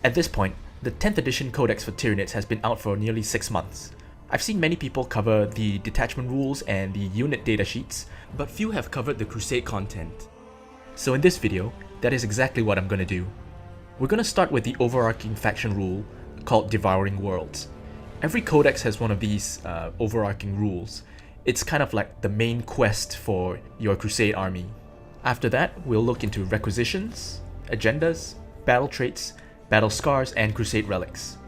At this point, the 10th edition Codex for Tyranids has been out for nearly 6 months. I've seen many people cover the detachment rules and the unit datasheets, but few have covered the Crusade content. So in this video, that is exactly what I'm going to do. We're going to start with the overarching faction rule called Devouring Worlds. Every Codex has one of these overarching rules. It's kind of like the main quest for your Crusade army. After that, we'll look into Requisitions, Agendas, Battle Traits, Battle Scars, and Crusade Relics.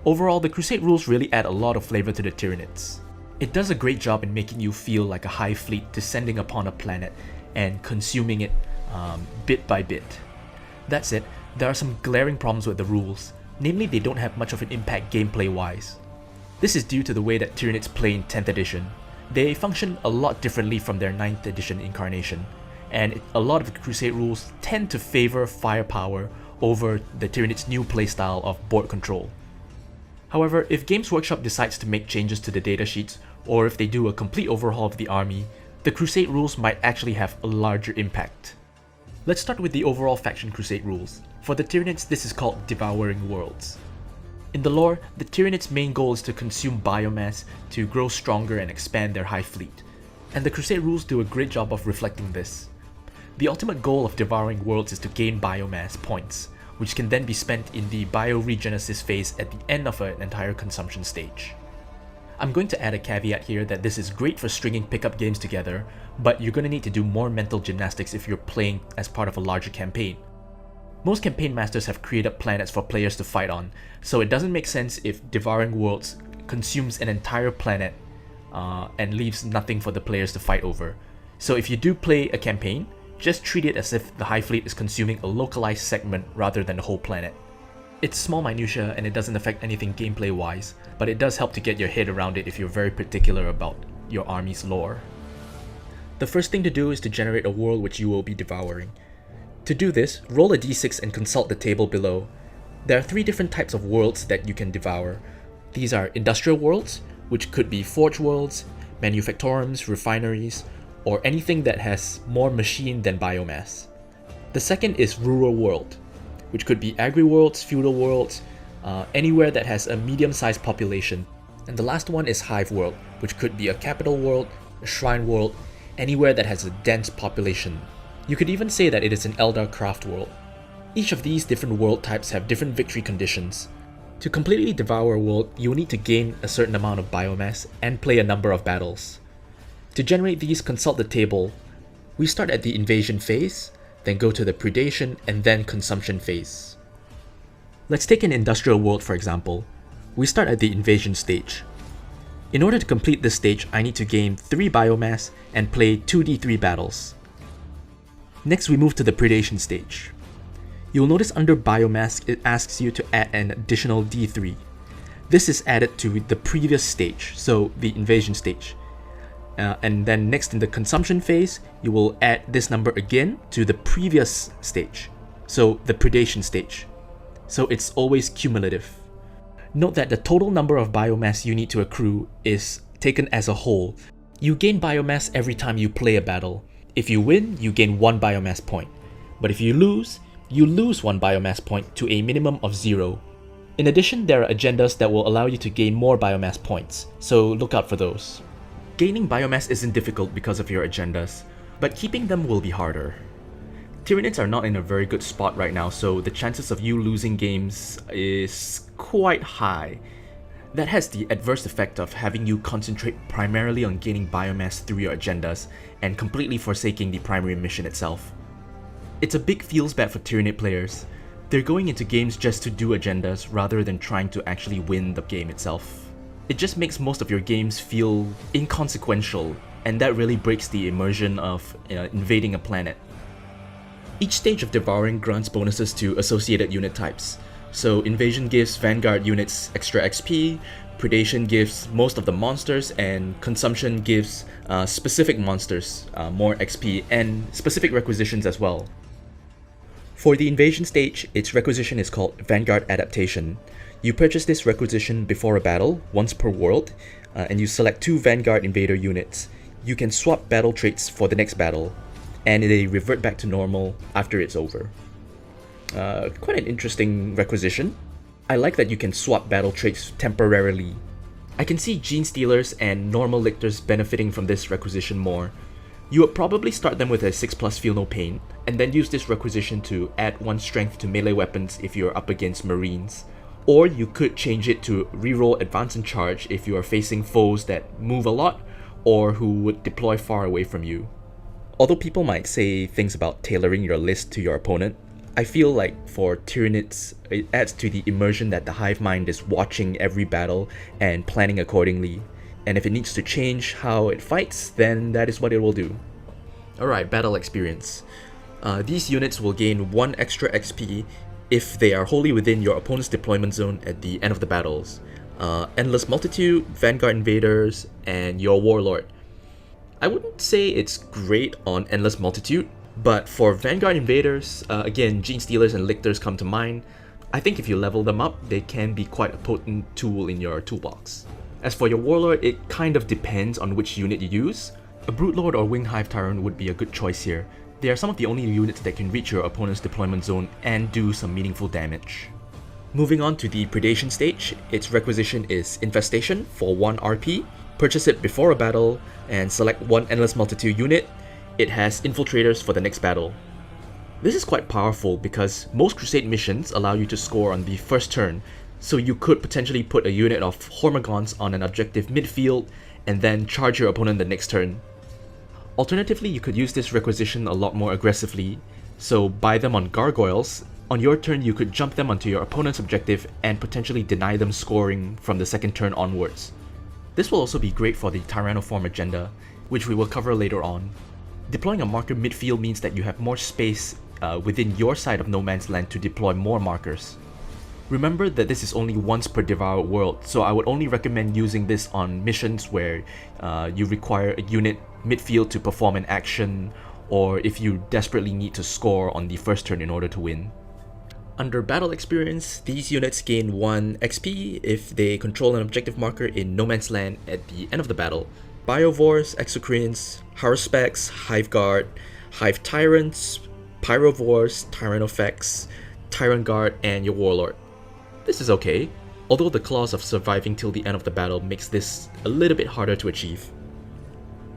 Overall, the Crusade rules really add a lot of flavor to the Tyranids. It does a great job in making you feel like a hive fleet descending upon a planet and consuming it bit by bit. That said, there are some glaring problems with the rules, namely they don't have much of an impact gameplay-wise. This is due to the way that Tyranids play in 10th edition. They function a lot differently from their 9th edition incarnation, and a lot of the Crusade rules tend to favor firepower over the Tyranids' new playstyle of board control. However, if Games Workshop decides to make changes to the datasheets, or if they do a complete overhaul of the army, the Crusade rules might actually have a larger impact. Let's start with the overall faction Crusade rules. For the Tyranids, this is called Devouring Worlds. In the lore, the Tyranids' main goal is to consume biomass to grow stronger and expand their hive fleet, and the Crusade rules do a great job of reflecting this. The ultimate goal of Devouring Worlds is to gain biomass points, which can then be spent in the Biogenesis phase at the end of an entire consumption stage. I'm going to add a caveat here that this is great for stringing pickup games together, but you're going to need to do more mental gymnastics if you're playing as part of a larger campaign. Most campaign masters have created planets for players to fight on, so it doesn't make sense if Devouring Worlds consumes an entire planet and leaves nothing for the players to fight over. So if you do play a campaign, just treat it as if the Hive Fleet is consuming a localized segment rather than the whole planet. It's small minutia and it doesn't affect anything gameplay wise, but it does help to get your head around it if you're very particular about your army's lore. The first thing to do is to generate a world which you will be devouring. To do this, roll a d6 and consult the table below. There are 3 different types of worlds that you can devour. These are industrial worlds, which could be forge worlds, manufactorums, refineries, or anything that has more machine than biomass. The second is rural world, which could be agri-worlds, feudal worlds, anywhere that has a medium-sized population. And the last one is hive world, which could be a capital world, a shrine world, anywhere that has a dense population. You could even say that it is an Eldar craft world. Each of these different world types have different victory conditions. To completely devour a world, you will need to gain a certain amount of biomass and play a number of battles. To generate these, consult the table. We start at the invasion phase, then go to the predation, and then consumption phase. Let's take an industrial world for example. We start at the invasion stage. In order to complete this stage, I need to gain 3 biomass and play 2d3 battles. Next, we move to the predation stage. You'll notice under biomass, it asks you to add an additional d3. This is added to the previous stage, so the invasion stage. And then next in the consumption phase, you will add this number again to the previous stage, so the predation stage. So it's always cumulative. Note that the total number of biomass you need to accrue is taken as a whole. You gain biomass every time you play a battle. If you win, you gain 1 biomass point. But if you lose 1 biomass point to a minimum of 0. In addition, there are agendas that will allow you to gain more biomass points, so look out for those. Gaining biomass isn't difficult because of your agendas, but keeping them will be harder. Tyranids are not in a very good spot right now, so the chances of you losing games is quite high. That has the adverse effect of having you concentrate primarily on gaining biomass through your agendas and completely forsaking the primary mission itself. It's a big feels bad for Tyranid players. They're going into games just to do agendas rather than trying to actually win the game itself. It just makes most of your games feel inconsequential, and that really breaks the immersion of invading a planet. Each stage of Devouring grants bonuses to associated unit types. So Invasion gives Vanguard units extra XP, Predation gives most of the monsters, and Consumption gives specific monsters more XP, and specific requisitions as well. For the Invasion stage, its requisition is called Vanguard Adaptation. You purchase this requisition before a battle, once per world, and you select 2 Vanguard Invader units. You can swap battle traits for the next battle, and they revert back to normal after it's over. Quite an interesting requisition. I like that you can swap battle traits temporarily. I can see Gene Stealers and normal lictors benefiting from this requisition more. You would probably start them with a 6+ Feel No Pain, and then use this requisition to add 1 strength to melee weapons if you're up against Marines. Or you could change it to reroll Advance and Charge if you are facing foes that move a lot, or who would deploy far away from you. Although people might say things about tailoring your list to your opponent, I feel like for Tyranids, it adds to the immersion that the Hive Mind is watching every battle and planning accordingly. And if it needs to change how it fights, then that is what it will do. Alright, battle experience. These units will gain 1 extra XP if they are wholly within your opponent's deployment zone at the end of the battles. Endless Multitude, Vanguard Invaders, and your Warlord. I wouldn't say it's great on Endless Multitude, but for Vanguard Invaders, again, Gene Stealers and Lictors come to mind. I think if you level them up, they can be quite a potent tool in your toolbox. As for your Warlord, it kind of depends on which unit you use. A Brute Lord or Winged Hive Tyrant would be a good choice here. They are some of the only units that can reach your opponent's deployment zone and do some meaningful damage. Moving on to the Predation Stage, its requisition is Infestation for 1 RP. Purchase it before a battle and select 1 Endless Multitude unit. It has Infiltrators for the next battle. This is quite powerful because most Crusade missions allow you to score on the first turn, so you could potentially put a unit of Hormigons on an objective midfield and then charge your opponent the next turn. Alternatively, you could use this requisition a lot more aggressively, so buy them on Gargoyles. On your turn, you could jump them onto your opponent's objective and potentially deny them scoring from the second turn onwards. This will also be great for the Tyrannoform agenda, which we will cover later on. Deploying a marker midfield means that you have more space within your side of no man's land to deploy more markers. Remember that this is only once per Devouring World, so I would only recommend using this on missions where you require a unit midfield to perform an action, or if you desperately need to score on the first turn in order to win. Under battle experience, these units gain 1 XP if they control an objective marker in no man's land at the end of the battle. Biovores, Exocrines, Haruspecs, Hive Guard, Hive Tyrants, Pyrovores, Tyrannofex, Tyrant Guard, and your Warlord. This is okay, although the clause of surviving till the end of the battle makes this a little bit harder to achieve.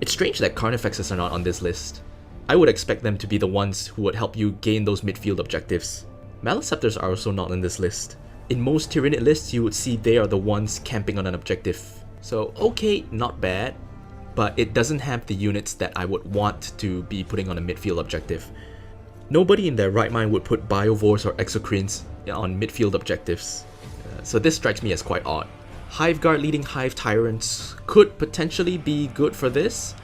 It's strange that Carnifexes are not on this list. I would expect them to be the ones who would help you gain those midfield objectives. Maleceptors are also not on this list. In most Tyranid lists, you would see they are the ones camping on an objective. So okay, not bad, but it doesn't have the units that I would want to be putting on a midfield objective. Nobody in their right mind would put Biovores or Exocrines on midfield objectives, so this strikes me as quite odd. Hive Guard leading Hive Tyrants could potentially be good for this,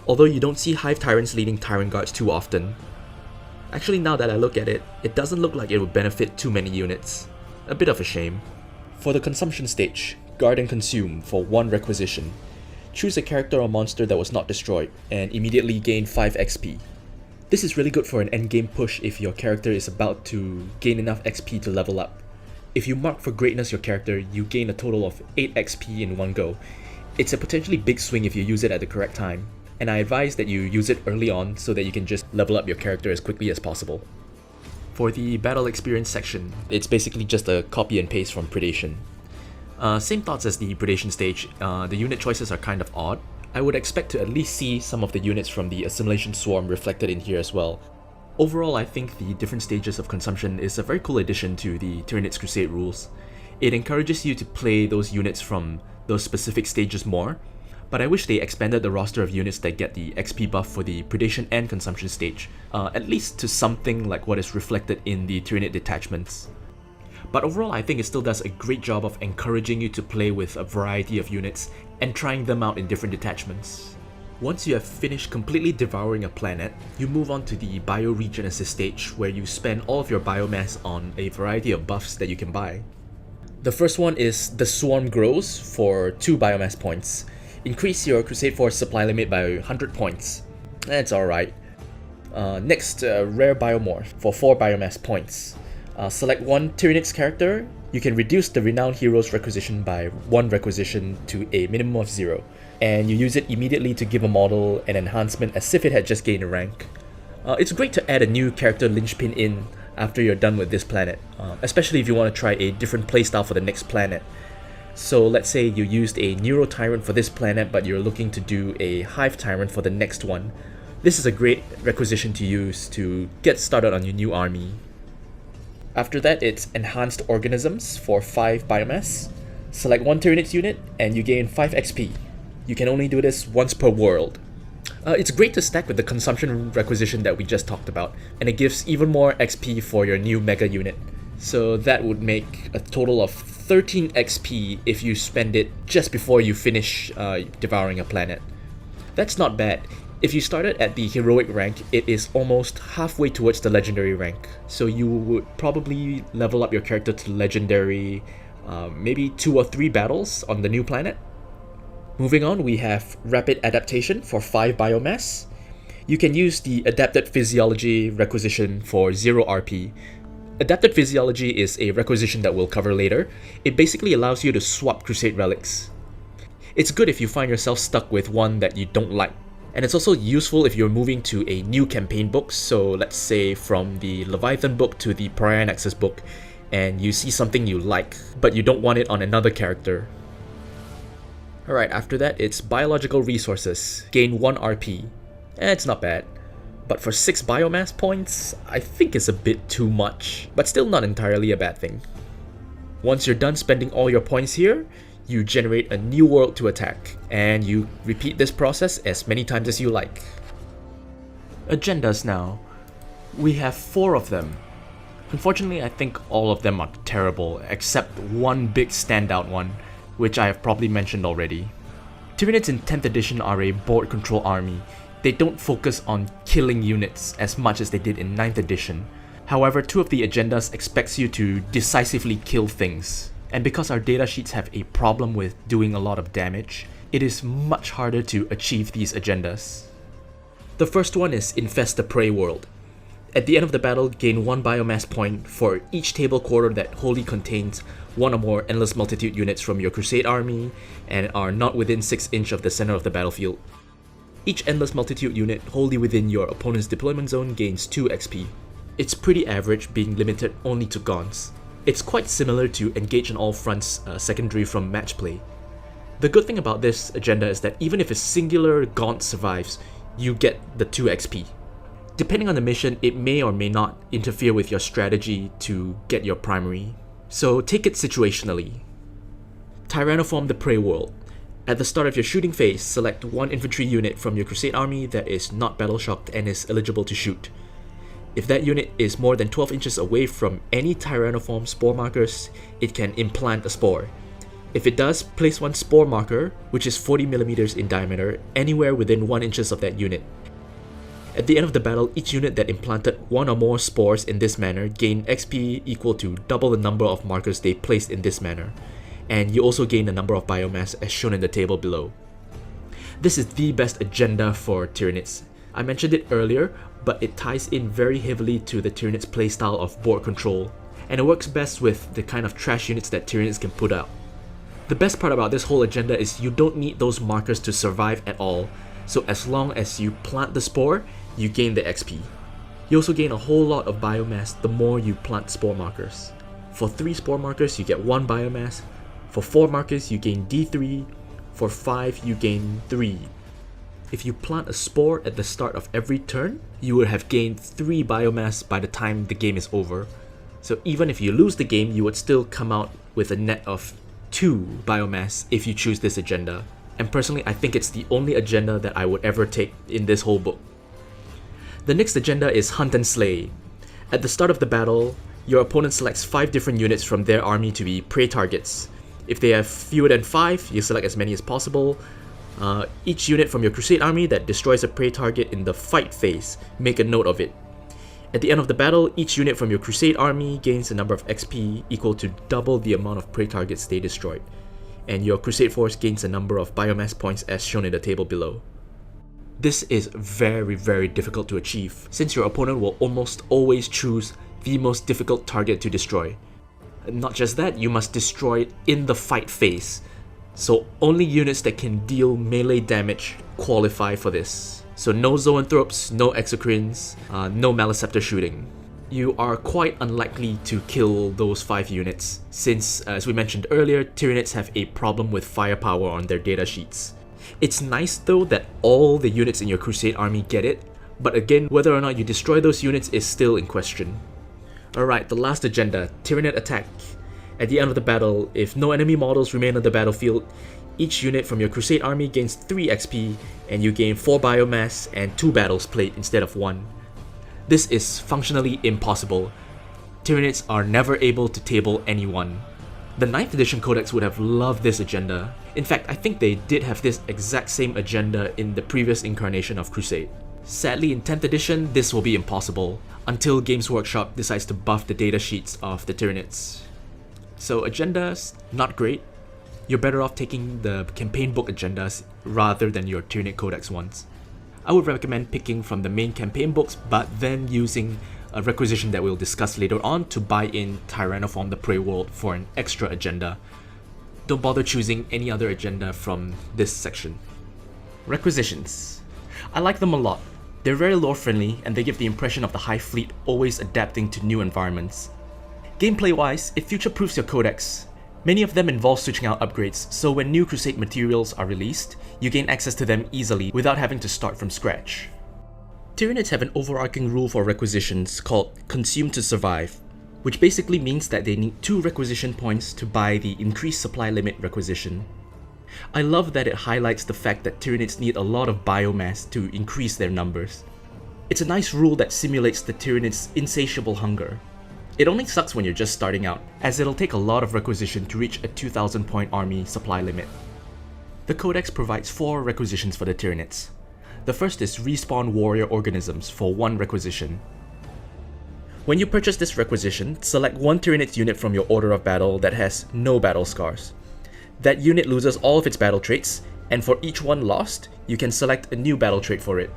although you don't see Hive Tyrants leading Tyrant Guards too often. Actually, now that I look at it, it doesn't look like it would benefit too many units. A bit of a shame. For the Consumption Stage, Guard and Consume for 1 requisition. Choose a character or monster that was not destroyed, and immediately gain 5 XP. This is really good for an endgame push if your character is about to gain enough XP to level up. If you mark for greatness your character, you gain a total of 8 XP in one go. It's a potentially big swing if you use it at the correct time, and I advise that you use it early on so that you can just level up your character as quickly as possible. For the battle experience section, it's basically just a copy and paste from Predation. Same thoughts as the Predation stage, the unit choices are kind of odd. I would expect to at least see some of the units from the Assimilation Swarm reflected in here as well. Overall, I think the different stages of consumption is a very cool addition to the Tyranids Crusade rules. It encourages you to play those units from those specific stages more, but I wish they expanded the roster of units that get the XP buff for the Predation and Consumption stage, at least to something like what is reflected in the Tyranid detachments. But overall, I think it still does a great job of encouraging you to play with a variety of units and trying them out in different detachments. Once you have finished completely devouring a planet, you move on to the Biogenesis stage, where you spend all of your biomass on a variety of buffs that you can buy. The first one is the Swarm Grows for 2 biomass points. Increase your Crusade Force supply limit by 100 points. That's alright. Next, Rare Biomorph for 4 biomass points. Select 1 Tyranids character. You can reduce the Renowned Hero's requisition by 1 requisition to a minimum of 0. And you use it immediately to give a model an enhancement as if it had just gained a rank. It's great to add a new character linchpin in, after you're done with this planet, especially if you want to try a different playstyle for the next planet. So let's say you used a Neuro Tyrant for this planet, but you're looking to do a Hive Tyrant for the next one. This is a great requisition to use to get started on your new army. After that, it's Enhanced Organisms for 5 Biomass. Select one Tyranids unit and you gain 5 XP. You can only do this once per world. It's great to stack with the Consumption requisition that we just talked about, and it gives even more XP for your new Mega unit. So that would make a total of 13 XP if you spend it just before you finish devouring a planet. That's not bad. If you started at the Heroic rank, it is almost halfway towards the Legendary rank. So you would probably level up your character to Legendary maybe 2 or 3 battles on the new planet. Moving on, we have Rapid Adaptation for 5 Biomass. You can use the Adapted Physiology requisition for 0 RP. Adapted Physiology is a requisition that we'll cover later. It basically allows you to swap Crusade Relics. It's good if you find yourself stuck with one that you don't like. And it's also useful if you're moving to a new campaign book, so let's say from the Leviathan book to the Pariah Nexus book, and you see something you like, but you don't want it on another character. Alright, after that it's Biological Resources, gain 1 RP. It's not bad. But for 6 Biomass points, I think it's a bit too much, but still not entirely a bad thing. Once you're done spending all your points here, you generate a new world to attack, and you repeat this process as many times as you like. Agendas now. We have 4 of them. Unfortunately, I think all of them are terrible, except one big standout one, which I have probably mentioned already. Tyranids in 10th edition are a board control army. They don't focus on killing units as much as they did in 9th edition. However, 2 of the agendas expects you to decisively kill things. And because our datasheets have a problem with doing a lot of damage, it is much harder to achieve these agendas. The first one is Infest the Prey World. At the end of the battle, gain 1 Biomass point for each table quarter that wholly contains 1 or more Endless Multitude units from your Crusade army and are not within 6 inches of the center of the battlefield. Each Endless Multitude unit wholly within your opponent's deployment zone gains 2 XP. It's pretty average, being limited only to Gaunts. It's quite similar to Engage on All Fronts secondary from match play. The good thing about this agenda is that even if a singular Gaunt survives, you get the 2 XP. Depending on the mission, it may or may not interfere with your strategy to get your primary, so take it situationally. Tyrannoform the Prey World. At the start of your shooting phase, select 1 infantry unit from your Crusade army that is not battle shocked and is eligible to shoot. If that unit is more than 12 inches away from any Tyrannoform spore markers, it can implant a spore. If it does, place 1 spore marker, which is 40mm in diameter, anywhere within 1 inches of that unit. At the end of the battle, each unit that implanted 1 or more spores in this manner gain XP equal to double the number of markers they placed in this manner, and you also gain the number of biomass as shown in the table below. This is the best agenda for Tyranids. I mentioned it earlier, but it ties in very heavily to the Tyranids playstyle of board control, and it works best with the kind of trash units that Tyranids can put out. The best part about this whole agenda is you don't need those markers to survive at all, so as long as you plant the spore, you gain the XP. You also gain a whole lot of biomass the more you plant spore markers. For 3 spore markers you get 1 biomass, for 4 markers you gain D3, for 5 you gain 3. If you plant a spore at the start of every turn, you would have gained 3 biomass by the time the game is over. So even if you lose the game, you would still come out with a net of 2 biomass if you choose this agenda. And personally, I think it's the only agenda that I would ever take in this whole book. The next agenda is Hunt and Slay. At the start of the battle, your opponent selects 5 different units from their army to be prey targets. If they have fewer than 5, you select as many as possible. Each unit from your Crusade army that destroys a prey target in the fight phase, make a note of it. At the end of the battle, each unit from your Crusade army gains a number of XP equal to double the amount of prey targets they destroyed, and your Crusade force gains a number of biomass points as shown in the table below. This is very difficult to achieve, since your opponent will almost always choose the most difficult target to destroy. Not just that, you must destroy it in the fight phase, so only units that can deal melee damage qualify for this. So no zoanthropes, no exocrines, no maleceptor shooting. you are quite unlikely to kill those 5 units, since, as we mentioned earlier, Tyranids have a problem with firepower on their datasheets. It's nice though that all the units in your Crusade army get it, but again, whether or not you destroy those units is still in question. Alright, the last agenda, Tyranid attack. At the end of the battle, if no enemy models remain on the battlefield, each unit from your Crusade army gains 3 XP, and you gain 4 biomass and 2 battles played instead of 1. This is functionally impossible. Tyranids are never able to table anyone. The 9th edition Codex would have loved this agenda. In fact, I think they did have this exact same agenda in the previous incarnation of Crusade. Sadly, in 10th edition, this will be impossible, until Games Workshop decides to buff the datasheets of the Tyranids. So agendas, not great. You're better off taking the campaign book agendas rather than your Tyranid Codex ones. I would recommend picking from the main campaign books, but then using a requisition that we'll discuss later on to buy in Tyrannoform the Prey World for an extra agenda. Don't bother choosing any other agenda from this section. Requisitions. I like them a lot. They're very lore friendly and they give the impression of the Hive fleet always adapting to new environments. Gameplay wise, it future-proofs your codex. Many of them involve switching out upgrades, so when new Crusade materials are released, you gain access to them easily without having to start from scratch. Tyranids have an overarching rule for requisitions called Consume to Survive, which basically means that they need 2 requisition points to buy the increased supply limit requisition. I love that it highlights the fact that Tyranids need a lot of biomass to increase their numbers. It's a nice rule that simulates the Tyranids' insatiable hunger. It only sucks when you're just starting out, as it'll take a lot of requisition to reach a 2000 point army supply limit. The Codex provides 4 requisitions for the Tyranids. The first is Respawn Warrior Organisms for 1 requisition. When you purchase this requisition, select 1 Tyranids unit from your order of battle that has no battle scars. That unit loses all of its battle traits, and for each one lost, you can select a new battle trait for it.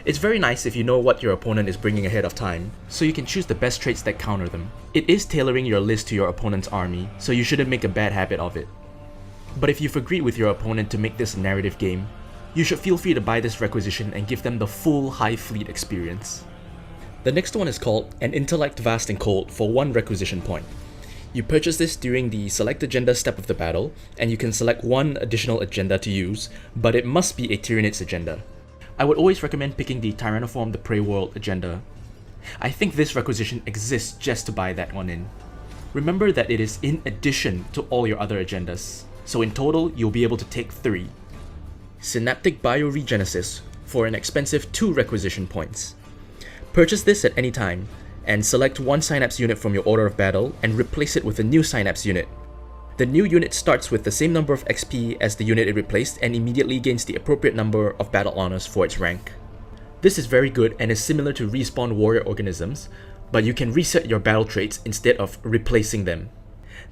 It's very nice if you know what your opponent is bringing ahead of time, so you can choose the best traits that counter them. It is tailoring your list to your opponent's army, so you shouldn't make a bad habit of it. But if you've agreed with your opponent to make this a narrative game, you should feel free to buy this requisition and give them the full Hive fleet experience. The next one is called An Intellect Vast and Cold for 1 requisition point. You purchase this during the select agenda step of the battle, and you can select 1 additional agenda to use, but it must be a Tyranids agenda. I would always recommend picking the Tyrannoform the Prey World agenda. I think this requisition exists just to buy that one in. Remember that it is in addition to all your other agendas, so in total you'll be able to take 3. Synaptic Biogenesis for an expensive 2 requisition points. Purchase this at any time, and select 1 Synapse unit from your order of battle and replace it with a new Synapse unit. The new unit starts with the same number of XP as the unit it replaced and immediately gains the appropriate number of battle honors for its rank. This is very good and is similar to Respawn Warrior Organisms, but you can reset your battle traits instead of replacing them.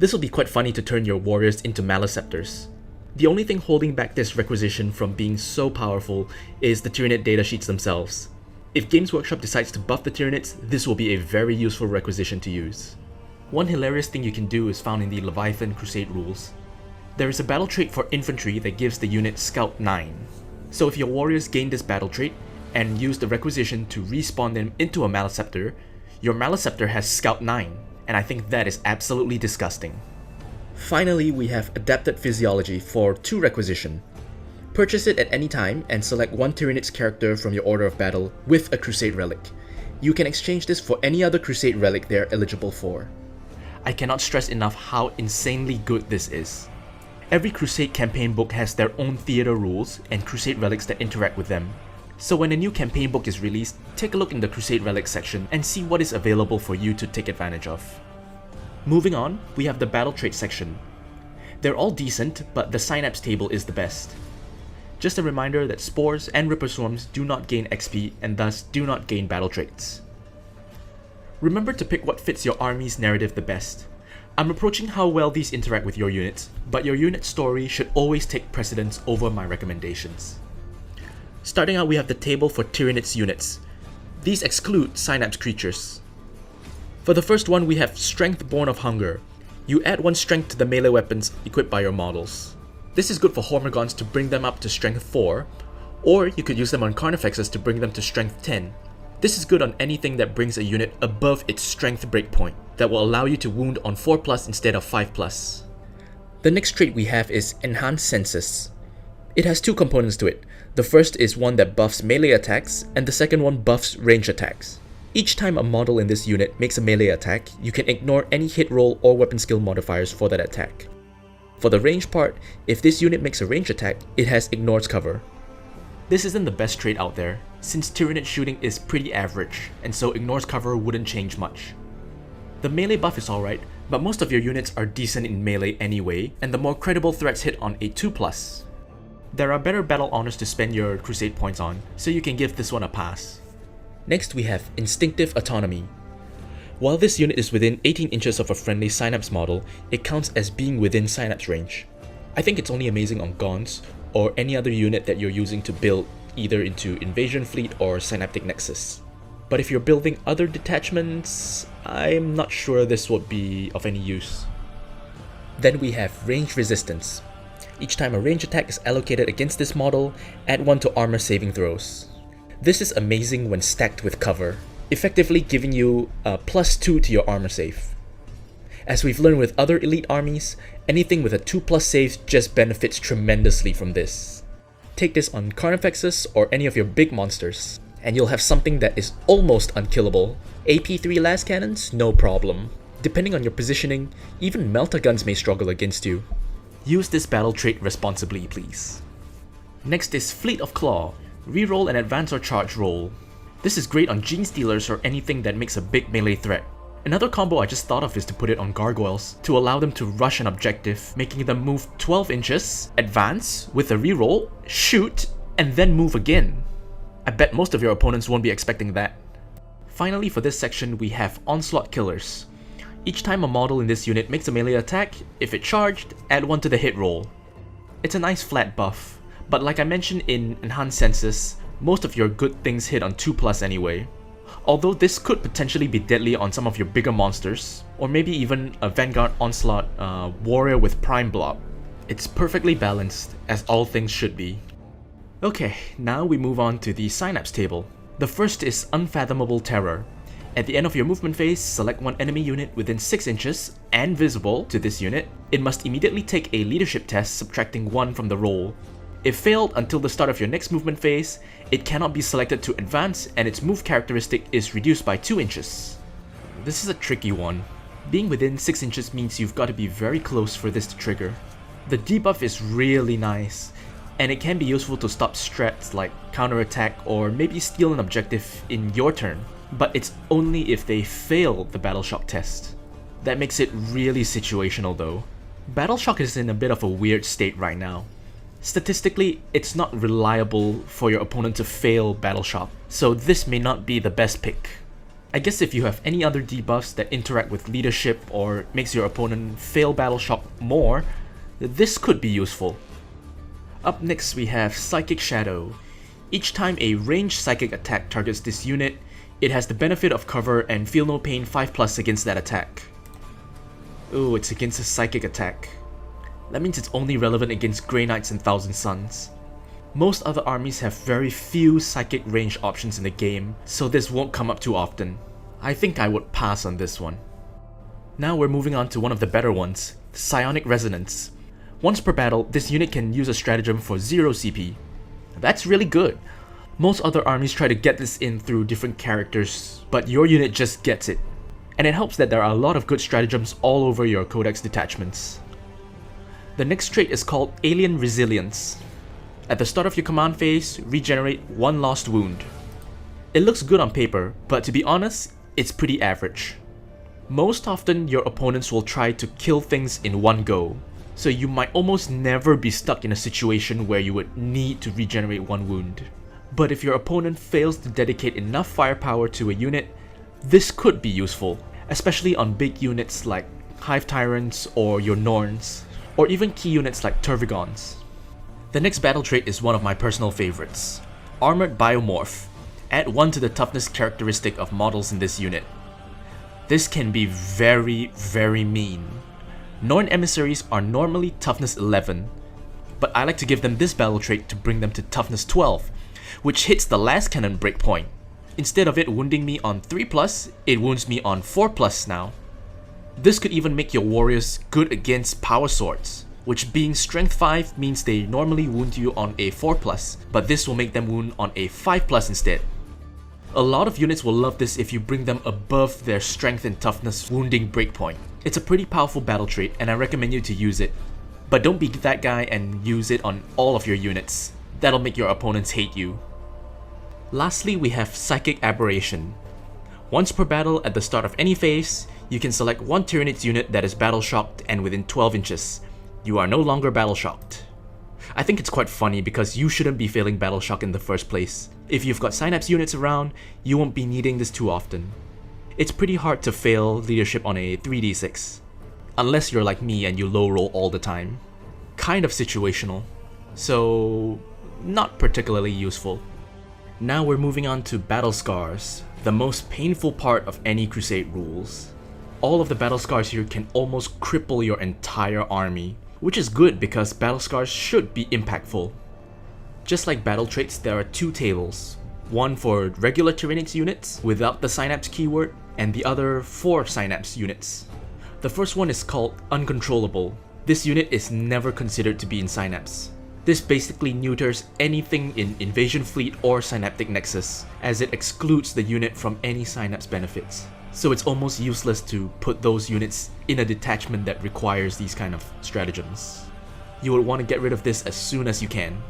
This will be quite funny to turn your warriors into Maleceptors. The only thing holding back this requisition from being so powerful is the Tyranid datasheets themselves. If Games Workshop decides to buff the Tyranids, this will be a very useful requisition to use. One hilarious thing you can do is found in the Leviathan Crusade rules. There is a battle trait for infantry that gives the unit Scout 9. So if your warriors gain this battle trait, and use the requisition to respawn them into a Maleceptor, your Maleceptor has Scout 9, and I think that is absolutely disgusting. Finally, we have Adapted Physiology for 2 requisition. Purchase it at any time and select 1 Tyranids character from your order of battle with a Crusade relic. You can exchange this for any other Crusade relic they are eligible for. I cannot stress enough how insanely good this is. Every Crusade campaign book has their own theater rules and Crusade relics that interact with them. So when a new campaign book is released, take a look in the Crusade relics section and see what is available for you to take advantage of. Moving on, we have the battle trait section. They're all decent, but the Synapse table is the best. Just a reminder that Spores and Ripper Swarms do not gain XP and thus do not gain battle traits. Remember to pick what fits your army's narrative the best. I'm approaching how well these interact with your units, but your unit's story should always take precedence over my recommendations. Starting out, we have the table for Tyranids units. These exclude Synapse creatures. For the first one, we have Strength Born of Hunger. You add 1 strength to the melee weapons equipped by your models. This is good for Hormigons to bring them up to Strength 4, or you could use them on Carnifexes to bring them to Strength 10. This is good on anything that brings a unit above its strength breakpoint, that will allow you to wound on 4+ instead of 5+. The next trait we have is Enhanced Senses. It has two components to it. The first is one that buffs melee attacks, and the second one buffs range attacks. Each time a model in this unit makes a melee attack, you can ignore any hit roll or weapon skill modifiers for that attack. For the range part, if this unit makes a range attack, it has Ignores cover. This isn't the best trait out there, since Tyranid shooting is pretty average, and so Ignores cover wouldn't change much. The melee buff is alright, but most of your units are decent in melee anyway, and the more credible threats hit on a 2+. There are better battle honors to spend your crusade points on, so you can give this one a pass. Next we have Instinctive Autonomy. While this unit is within 18 inches of a friendly Synapse model, it counts as being within Synapse range. I think it's only amazing on Gaunts, or any other unit that you're using to build either into Invasion Fleet or Synaptic Nexus. But if you're building other detachments, I'm not sure this would be of any use. Then we have Range Resistance. Each time a range attack is allocated against this model, add 1 to armor saving throws. This is amazing when stacked with cover, effectively giving you a +2 to your armor save. As we've learned with other elite armies, anything with a 2+ save just benefits tremendously from this. Take this on Carnifexes or any of your big monsters, and you'll have something that is almost unkillable. AP3 las cannons, no problem. Depending on your positioning, even melta guns may struggle against you. Use this battle trait responsibly, please. Next is Fleet of Claw. Reroll an advance or charge roll. This is great on Gene Stealers or anything that makes a big melee threat. Another combo I just thought of is to put it on Gargoyles to allow them to rush an objective, making them move 12 inches, advance, with a reroll, shoot, and then move again. I bet most of your opponents won't be expecting that. Finally, for this section we have Onslaught Killers. Each time a model in this unit makes a melee attack, if it charged, add 1 to the hit roll. It's a nice flat buff, but like I mentioned in Enhanced Senses, most of your good things hit on 2+ anyway. Although this could potentially be deadly on some of your bigger monsters, or maybe even a Vanguard Onslaught warrior with Prime Blob. It's perfectly balanced, as all things should be. Okay, now we move on to the Synapse table. The first is Unfathomable Terror. At the end of your movement phase, select one enemy unit within 6 inches and visible to this unit. It must immediately take a leadership test, subtracting 1 from the roll. If failed until the start of your next movement phase, it cannot be selected to advance and its move characteristic is reduced by 2 inches. This is a tricky one. Being within 6 inches means you've got to be very close for this to trigger. The debuff is really nice, and it can be useful to stop strats like counterattack or maybe steal an objective in your turn, but it's only if they fail the Battle Shock test. That makes it really situational though. Battle Shock is in a bit of a weird state right now. Statistically, it's not reliable for your opponent to fail Battle Shock, so this may not be the best pick. I guess if you have any other debuffs that interact with leadership or makes your opponent fail Battle Shock more, this could be useful. Up next we have Psychic Shadow. Each time a ranged psychic attack targets this unit, it has the benefit of cover and feel no pain 5+ against that attack. Ooh, it's against a psychic attack. That means it's only relevant against Grey Knights and Thousand Suns. Most other armies have very few psychic range options in the game, so this won't come up too often. I think I would pass on this one. Now we're moving on to one of the better ones, Psionic Resonance. Once per battle, this unit can use a stratagem for 0 CP. That's really good. Most other armies try to get this in through different characters, but your unit just gets it. And it helps that there are a lot of good stratagems all over your Codex detachments. The next trait is called Alien Resilience. At the start of your command phase, regenerate 1 lost wound. It looks good on paper, but to be honest, it's pretty average. Most often, your opponents will try to kill things in one go, so you might almost never be stuck in a situation where you would need to regenerate 1 wound. But if your opponent fails to dedicate enough firepower to a unit, this could be useful, especially on big units like Hive Tyrants or your Norns, or even key units like Tervigons. The next battle trait is one of my personal favorites, Armored Biomorph. Add 1 to the toughness characteristic of models in this unit. This can be very mean. Norn emissaries are normally toughness 11, but I like to give them this battle trait to bring them to toughness 12, which hits the last cannon breakpoint. Instead of it wounding me on 3+, it wounds me on 4+ now. This could even make your warriors good against power swords, which being strength 5 means they normally wound you on a 4+, but this will make them wound on a 5+ instead. A lot of units will love this if you bring them above their strength and toughness wounding breakpoint. It's a pretty powerful battle trait and I recommend you to use it. But don't be that guy and use it on all of your units. That'll make your opponents hate you. Lastly, we have Psychic Aberration. Once per battle at the start of any phase, you can select one Tyranids unit that is battle shocked and within 12 inches. You are no longer battle shocked. I think it's quite funny because you shouldn't be failing battle shock in the first place. If you've got Synapse units around, you won't be needing this too often. It's pretty hard to fail leadership on a 3d6. Unless you're like me and you low roll all the time. Kind of situational. So, not particularly useful. Now we're moving on to Battle Scars, the most painful part of any Crusade rules. All of the Battle Scars here can almost cripple your entire army, which is good because Battle Scars should be impactful. Just like battle traits, there are two tables. One for regular Tyranids units without the Synapse keyword, and the other for Synapse units. The first one is called Uncontrollable. This unit is never considered to be in Synapse. This basically neuters anything in Invasion Fleet or Synaptic Nexus, as it excludes the unit from any Synapse benefits. So it's almost useless to put those units in a detachment that requires these kind of stratagems. You would want to get rid of this as soon as you can.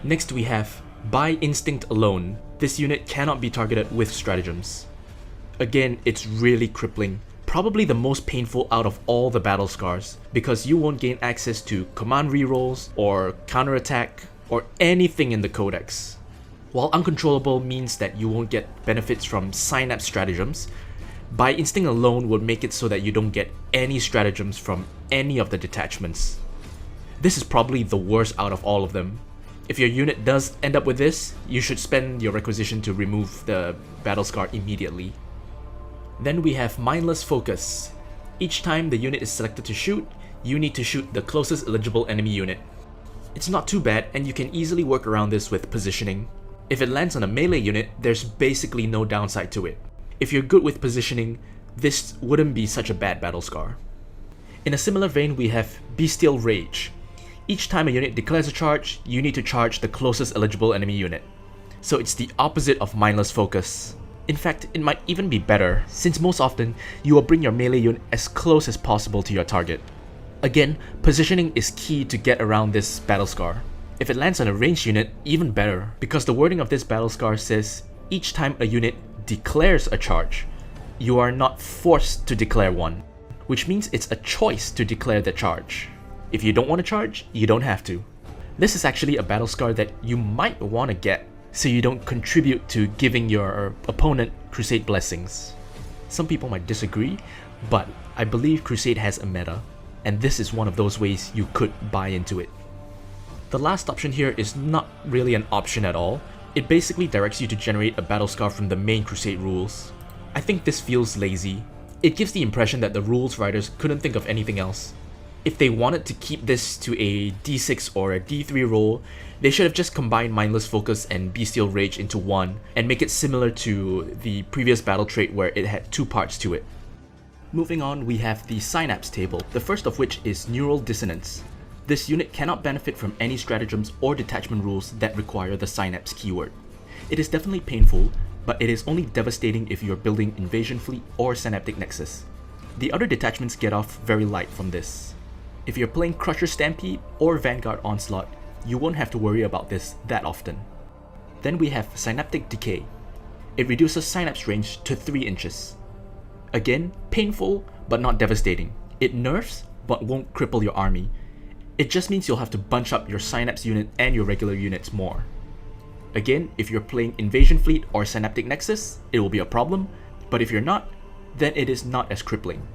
Next we have By Instinct Alone. This unit cannot be targeted with stratagems. Again, it's really crippling. Probably the most painful out of all the battle scars, because you won't gain access to command rerolls or counterattack or anything in the Codex. While Uncontrollable means that you won't get benefits from Synapse stratagems, By Instinct alone would make it so that you don't get any stratagems from any of the detachments. This is probably the worst out of all of them. If your unit does end up with this, you should spend your Requisition to remove the battle scar immediately. Then we have Mindless Focus. Each time the unit is selected to shoot, you need to shoot the closest eligible enemy unit. It's not too bad and you can easily work around this with positioning. If it lands on a melee unit, there's basically no downside to it. If you're good with positioning, this wouldn't be such a bad battle scar. In a similar vein, we have Bestial Rage. Each time a unit declares a charge, you need to charge the closest eligible enemy unit. So it's the opposite of Mindless Focus. In fact, it might even be better, since most often, you will bring your melee unit as close as possible to your target. Again, positioning is key to get around this battle scar. If it lands on a ranged unit, even better, because the wording of this battle scar says, each time a unit declares a charge, you are not forced to declare one, which means it's a choice to declare the charge. If you don't want to charge, you don't have to. This is actually a battle scar that you might want to get, so you don't contribute to giving your opponent Crusade blessings. Some people might disagree, but I believe Crusade has a meta, and this is one of those ways you could buy into it. The last option here is not really an option at all. It basically directs you to generate a battle scar from the main Crusade rules. I think this feels lazy. It gives the impression that the rules writers couldn't think of anything else. If they wanted to keep this to a D6 or a D3 roll, they should have just combined Mindless Focus and Bestial Rage into one and make it similar to the previous battle trait where it had two parts to it. Moving on, we have the Synapse table, the first of which is Neural Dissonance. This unit cannot benefit from any stratagems or detachment rules that require the Synapse keyword. It is definitely painful, but it is only devastating if you are building Invasion Fleet or Synaptic Nexus. The other detachments get off very light from this. If you're playing Crusher Stampede or Vanguard Onslaught, you won't have to worry about this that often. Then we have Synaptic Decay. It reduces Synapse range to 3 inches. Again, painful, but not devastating. It nerfs, but won't cripple your army. It just means you'll have to bunch up your Synapse unit and your regular units more. Again, if you're playing Invasion Fleet or Synaptic Nexus, it will be a problem, but if you're not, then it is not as crippling.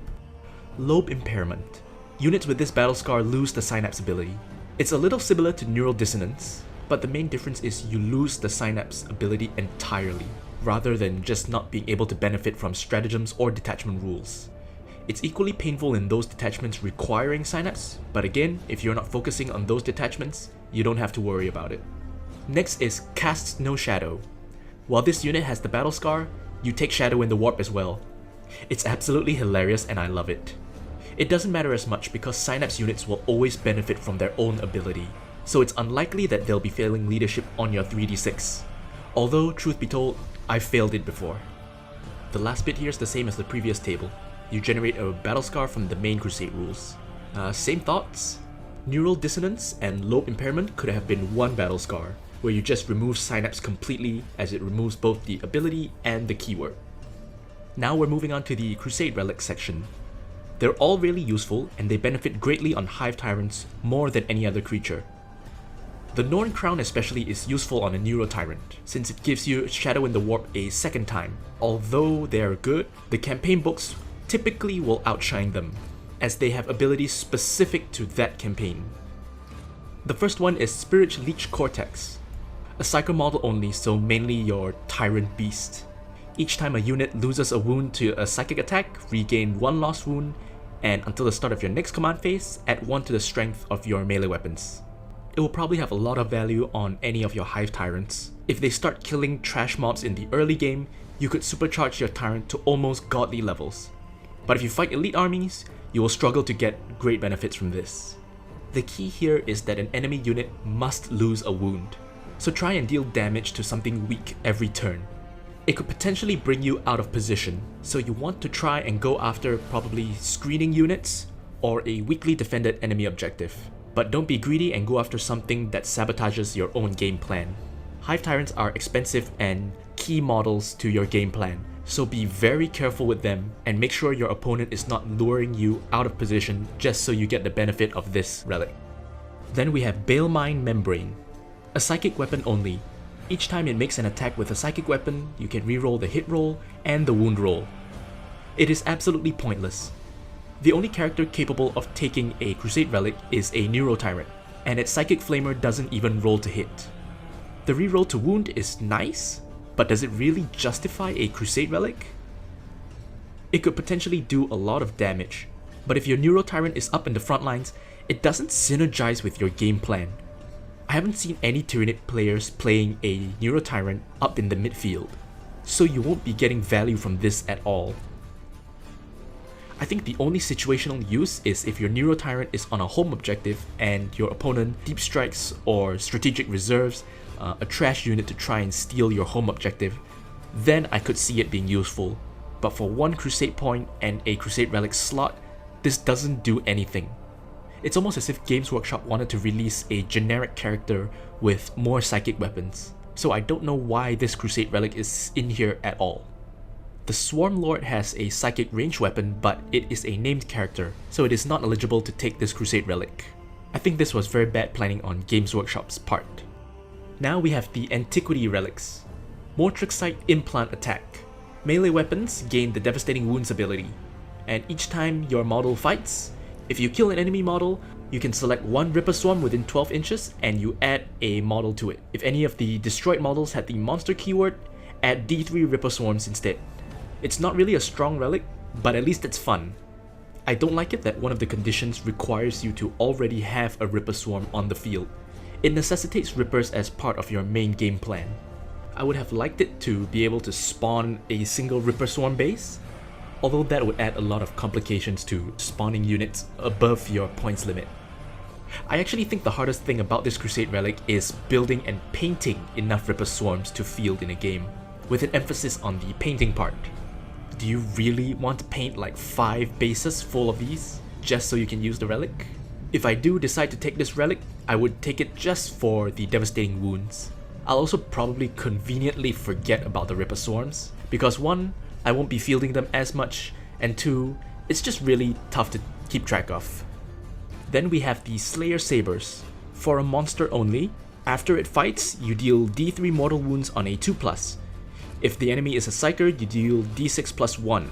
Lobe Impairment. Units with this battle scar lose the Synapse ability. It's a little similar to Neural Dissonance, but the main difference is you lose the Synapse ability entirely, rather than just not being able to benefit from stratagems or detachment rules. It's equally painful in those detachments requiring Synapse, but again, if you're not focusing on those detachments, you don't have to worry about it. Next is Casts No Shadow. While this unit has the battle scar, you take Shadow in the Warp as well. It's absolutely hilarious and I love it. It doesn't matter as much because Synapse units will always benefit from their own ability, so it's unlikely that they'll be failing leadership on your 3d6. Although, truth be told, I've failed it before. The last bit here is the same as the previous table. You generate a battle scar from the main Crusade rules. Same thoughts? Neural Dissonance and Lobe Impairment could have been one battle scar, where you just remove Synapse completely as it removes both the ability and the keyword. Now we're moving on to the Crusade Relics section. They're all really useful and they benefit greatly on Hive Tyrants more than any other creature. The Norn Crown especially is useful on a Neuro Tyrant, since it gives you Shadow in the Warp a second time. Although they are good, the campaign books typically will outshine them, as they have abilities specific to that campaign. The first one is Spirit Leech Cortex. A Psycho model only, so mainly your Tyrant Beast. Each time a unit loses a wound to a psychic attack, regain 1 lost wound, and until the start of your next command phase, add 1 to the strength of your melee weapons. It will probably have a lot of value on any of your Hive Tyrants. If they start killing trash mobs in the early game, you could supercharge your Tyrant to almost godly levels. But if you fight elite armies, you will struggle to get great benefits from this. The key here is that an enemy unit must lose a wound, so try and deal damage to something weak every turn. It could potentially bring you out of position, so you want to try and go after probably screening units or a weakly defended enemy objective. But don't be greedy and go after something that sabotages your own game plan. Hive Tyrants are expensive and key models to your game plan, so be very careful with them and make sure your opponent is not luring you out of position just so you get the benefit of this relic. Then we have Biomass Membrane, a psychic weapon only. Each time it makes an attack with a psychic weapon, you can reroll the hit roll and the wound roll. It is absolutely pointless. The only character capable of taking a Crusade Relic is a Neuro Tyrant, and its Psychic Flamer doesn't even roll to hit. The reroll to wound is nice, but does it really justify a Crusade Relic? It could potentially do a lot of damage, but if your Neuro Tyrant is up in the front lines, it doesn't synergize with your game plan. I haven't seen any Tyranid players playing a Neuro Tyrant up in the midfield, so you won't be getting value from this at all. I think the only situational use is if your Neuro Tyrant is on a home objective and your opponent deep strikes or strategic reserves a trash unit to try and steal your home objective, then I could see it being useful. But for one Crusade point and a Crusade Relic slot, this doesn't do anything. It's almost as if Games Workshop wanted to release a generic character with more psychic weapons, so I don't know why this Crusade Relic is in here at all. The Swarm Lord has a psychic range weapon, but it is a named character, so it is not eligible to take this Crusade Relic. I think this was very bad planning on Games Workshop's part. Now we have the Antiquity Relics. Mortrixite Implant Attack. Melee weapons gain the Devastating Wounds ability, and each time your model fights, if you kill an enemy model, you can select one Ripper Swarm within 12 inches and you add a model to it. If any of the destroyed models had the monster keyword, add D3 Ripper Swarms instead. It's not really a strong relic, but at least it's fun. I don't like it that one of the conditions requires you to already have a Ripper Swarm on the field. It necessitates Rippers as part of your main game plan. I would have liked it to be able to spawn a single Ripper Swarm base, although that would add a lot of complications to spawning units above your points limit. I actually think the hardest thing about this Crusade Relic is building and painting enough Ripper Swarms to field in a game, with an emphasis on the painting part. Do you really want to paint like 5 bases full of these, just so you can use the relic? If I do decide to take this relic, I would take it just for the Devastating Wounds. I'll also probably conveniently forget about the Ripper Swarms, because 1, I won't be fielding them as much, and 2, it's just really tough to keep track of. Then we have the Slayer Sabers. For a monster only, after it fights, you deal D3 mortal wounds on a 2+. If the enemy is a Psyker, you deal D6 plus 1.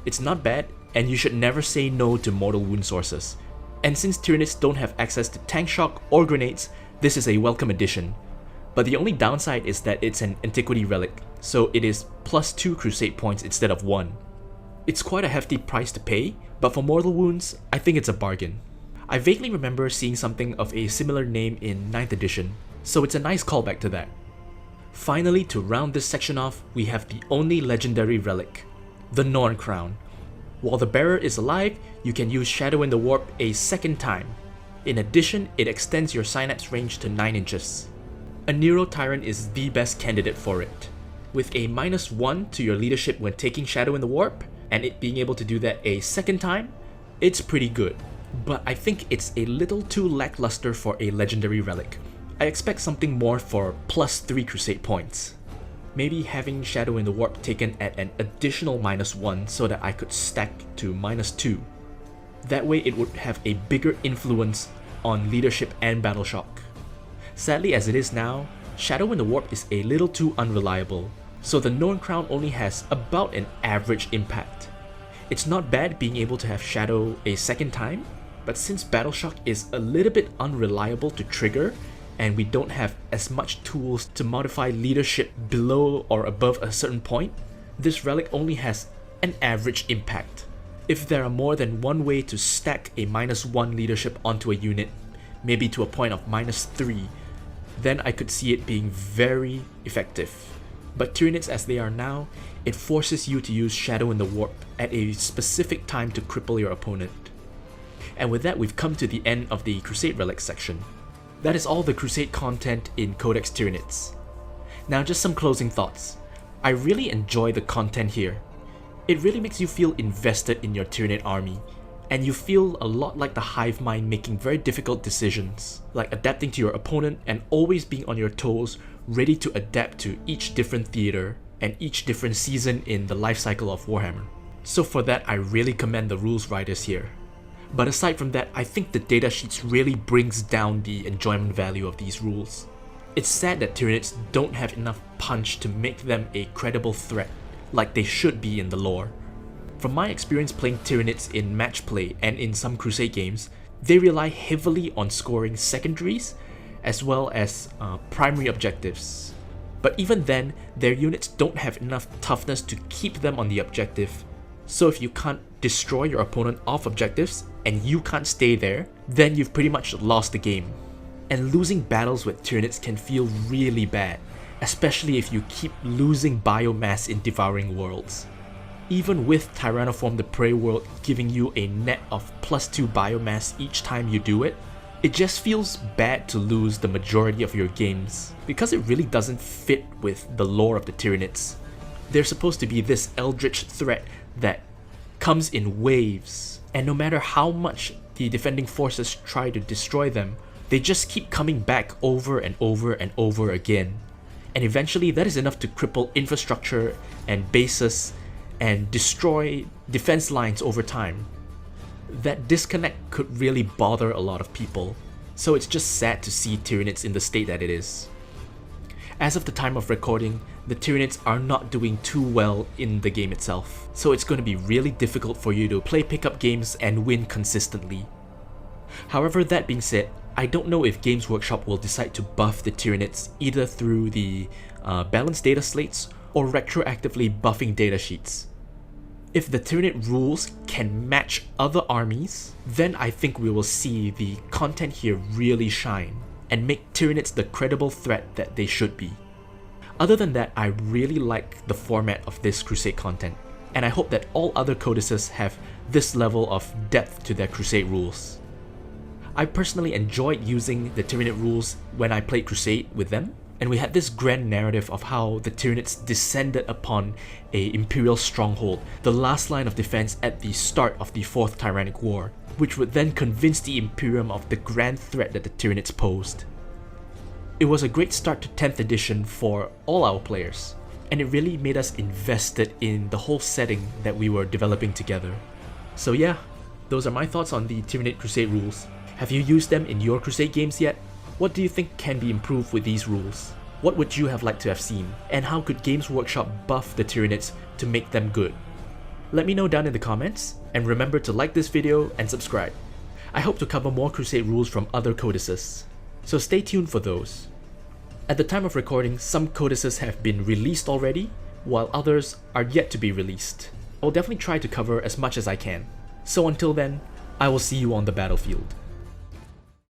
It's not bad, and you should never say no to mortal wound sources. And since Tyranids don't have access to tank shock or grenades, this is a welcome addition. But the only downside is that it's an Antiquity Relic, so it is plus 2 Crusade points instead of 1. It's quite a hefty price to pay, but for mortal wounds, I think it's a bargain. I vaguely remember seeing something of a similar name in 9th edition, so it's a nice callback to that. Finally, to round this section off, we have the only legendary relic, the Norn Crown. While the bearer is alive, you can use Shadow in the Warp a second time. In addition, it extends your Synapse range to 9 inches. A Nero Tyrant is the best candidate for it. With a -1 to your leadership when taking Shadow in the Warp, and it being able to do that a second time, it's pretty good. But I think it's a little too lackluster for a legendary relic. I expect something more for +3 Crusade points. Maybe having Shadow in the Warp taken at an additional -1 so that I could stack to -2. That way it would have a bigger influence on leadership and battle shock. Sadly, as it is now, Shadow in the Warp is a little too unreliable, so the Norn Crown only has about an average impact. It's not bad being able to have Shadow a second time, but since battle shock is a little bit unreliable to trigger, and we don't have as much tools to modify leadership below or above a certain point, this relic only has an average impact. If there are more than one way to stack a -1 leadership onto a unit, maybe to a point of -3, then I could see it being very effective. But Tyranids as they are now, it forces you to use Shadow in the Warp at a specific time to cripple your opponent. And with that, we've come to the end of the Crusade Relics section. That is all the Crusade content in Codex Tyranids. Now just some closing thoughts. I really enjoy the content here. It really makes you feel invested in your Tyranid army, and you feel a lot like the Hive Mind making very difficult decisions, like adapting to your opponent and always being on your toes, ready to adapt to each different theater and each different season in the life cycle of Warhammer. So for that, I really commend the rules writers here. But aside from that, I think the datasheets really brings down the enjoyment value of these rules. It's sad that Tyranids don't have enough punch to make them a credible threat, like they should be in the lore. From my experience playing Tyranids in match play and in some Crusade games, they rely heavily on scoring secondaries as well as primary objectives. But even then, their units don't have enough toughness to keep them on the objective. So if you can't destroy your opponent off objectives and you can't stay there, then you've pretty much lost the game. And losing battles with Tyranids can feel really bad, especially if you keep losing Biomass in Devouring Worlds. Even with Tyrannoform the Prey World giving you a net of +2 Biomass each time you do it, it just feels bad to lose the majority of your games, because it really doesn't fit with the lore of the Tyranids. They're supposed to be this eldritch threat that comes in waves, and no matter how much the defending forces try to destroy them, they just keep coming back over and over and over again. And eventually that is enough to cripple infrastructure and bases and destroy defense lines over time. That disconnect could really bother a lot of people, so it's just sad to see Tyranids in the state that it is. As of the time of recording, the Tyranids are not doing too well in the game itself, so it's going to be really difficult for you to play pickup games and win consistently. However, that being said, I don't know if Games Workshop will decide to buff the Tyranids either through the balanced data slates or retroactively buffing datasheets. If the Tyranid rules can match other armies, then I think we will see the content here really shine and make Tyranids the credible threat that they should be. Other than that, I really like the format of this Crusade content, and I hope that all other codices have this level of depth to their Crusade rules. I personally enjoyed using the Tyranid rules when I played Crusade with them, and we had this grand narrative of how the Tyranids descended upon a Imperial stronghold, the last line of defense at the start of the 4th Tyrannic War, which would then convince the Imperium of the grand threat that the Tyranids posed. It was a great start to 10th edition for all our players, and it really made us invested in the whole setting that we were developing together. So yeah, those are my thoughts on the Tyranid Crusade rules. Have you used them in your Crusade games yet? What do you think can be improved with these rules? What would you have liked to have seen? And how could Games Workshop buff the Tyranids to make them good? Let me know down in the comments, and remember to like this video and subscribe. I hope to cover more Crusade rules from other codices, so stay tuned for those. At the time of recording, some codices have been released already, while others are yet to be released. I'll definitely try to cover as much as I can. So until then, I will see you on the battlefield.